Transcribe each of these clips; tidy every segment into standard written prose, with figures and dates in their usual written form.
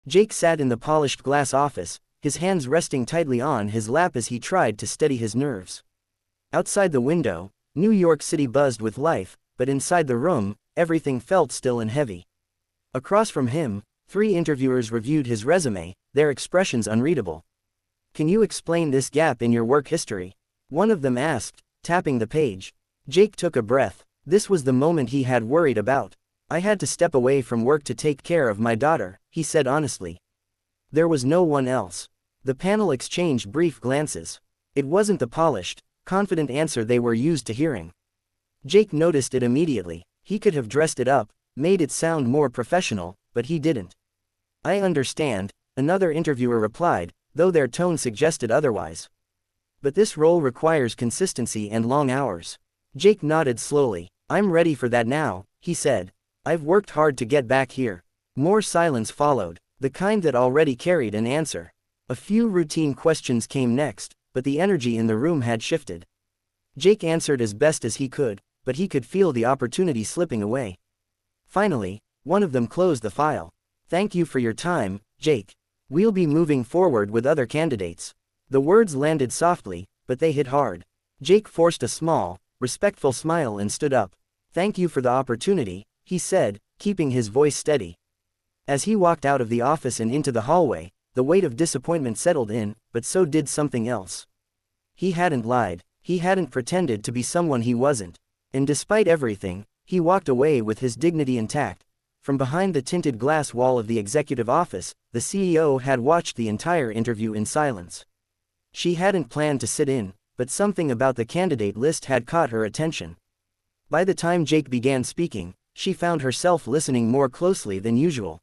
Jake sat in the polished glass office, his hands resting tightly on his lap as he tried to steady his nerves. Outside the window, New York City buzzed with life, but inside the room, everything felt still and heavy. Across from him, 3 interviewers reviewed his resume, their expressions unreadable. "Can you explain this gap in your work history?" one of them asked, tapping the page. Jake took a breath. This was the moment he had worried about. "I had to step away from work to take care of my daughter," he said honestly. There was no one else. The panel exchanged brief glances. It wasn't the polished, confident answer they were used to hearing. Jake noticed it immediately. He could have dressed it up, made it sound more professional, but he didn't. "I understand," another interviewer replied, though their tone suggested otherwise. "But this role requires consistency and long hours." Jake nodded slowly. "I'm ready for that now," he said. "I've worked hard to get back here." More silence followed, the kind that already carried an answer. A few routine questions came next, but the energy in the room had shifted. Jake answered as best as he could, but he could feel the opportunity slipping away. Finally, one of them closed the file. "Thank you for your time, Jake. We'll be moving forward with other candidates." The words landed softly, but they hit hard. Jake forced a small, respectful smile and stood up. "Thank you for the opportunity," he said, keeping his voice steady. As he walked out of the office and into the hallway, the weight of disappointment settled in, but so did something else. He hadn't lied. He hadn't pretended to be someone he wasn't. And despite everything, he walked away with his dignity intact. From behind the tinted glass wall of the executive office, the CEO had watched the entire interview in silence. She hadn't planned to sit in, but something about the candidate list had caught her attention. By the time Jake began speaking, she found herself listening more closely than usual.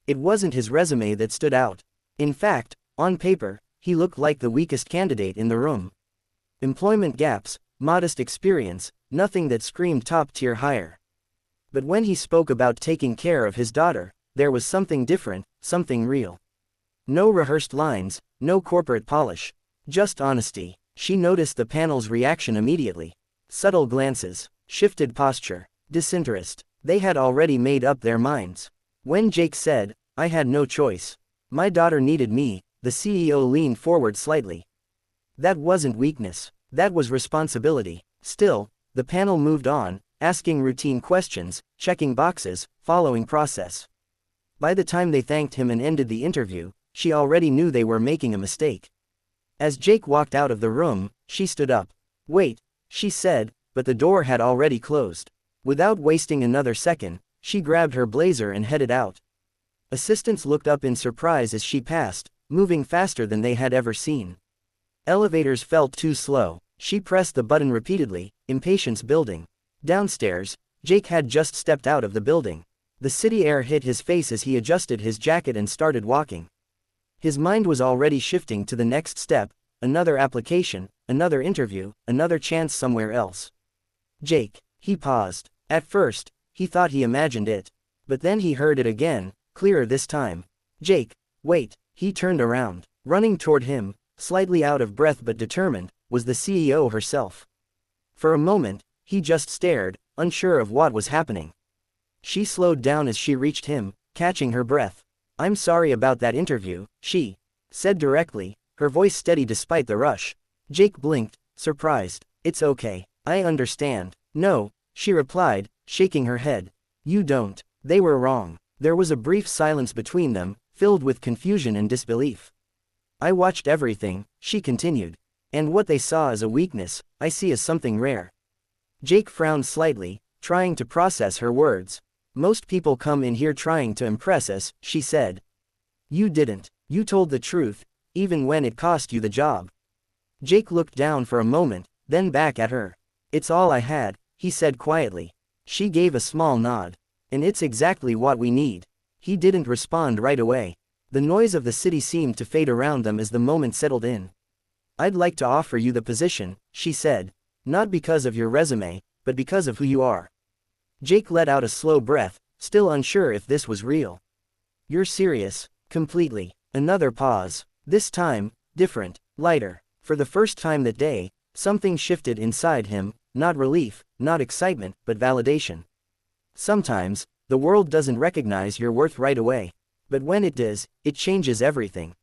It wasn't his resume that stood out. In fact, on paper, he looked like the weakest candidate in the room. Employment gaps, modest experience, nothing that screamed top-tier hire. But when he spoke about taking care of his daughter, there was something different, something real. No rehearsed lines, no corporate polish. Just honesty. She noticed the panel's reaction immediately. Subtle glances, shifted posture, disinterest. They had already made up their minds. When Jake said, "I had no choice. My daughter needed me," the CEO leaned forward slightly. That wasn't weakness. That was responsibility. Still, the panel moved on, asking routine questions, checking boxes, following process. By the time they thanked him and ended the interview, she already knew they were making a mistake. As Jake walked out of the room, she stood up. "Wait," she said, but the door had already closed. Without wasting another second, she grabbed her blazer and headed out. Assistants looked up in surprise as she passed, moving faster than they had ever seen. Elevators felt too slow. She pressed the button repeatedly, impatience building. Downstairs, Jake had just stepped out of the building. The city air hit his face as he adjusted his jacket and started walking. His mind was already shifting to the next step, another application, another interview, another chance somewhere else. "Jake," he paused. At first, he thought he imagined it. But then he heard it again, clearer this time. "Jake, wait." He turned around. Running toward him, slightly out of breath but determined, was the CEO herself. For a moment, he just stared, unsure of what was happening. She slowed down as she reached him, catching her breath. "I'm sorry about that interview," she said directly, her voice steady despite the rush. Jake blinked, surprised. "It's okay. I understand." "No," she replied, shaking her head. "You don't. They were wrong." There was a brief silence between them, filled with confusion and disbelief. "I watched everything," she continued. "And what they saw as a weakness, I see as something rare." Jake frowned slightly, trying to process her words. "Most people come in here trying to impress us," she said. "You didn't. You told the truth, even when it cost you the job." Jake looked down for a moment, then back at her. "It's all I had," he said quietly. She gave a small nod. "And it's exactly what we need." He didn't respond right away. The noise of the city seemed to fade around them as the moment settled in. "I'd like to offer you the position," she said. "Not because of your resume, but because of who you are." Jake let out a slow breath, still unsure if this was real. "You're serious?" "Completely." Another pause. This time, different, lighter. For the first time that day, something shifted inside him, not relief, not excitement, but validation. Sometimes, the world doesn't recognize your worth right away. But when it does, it changes everything.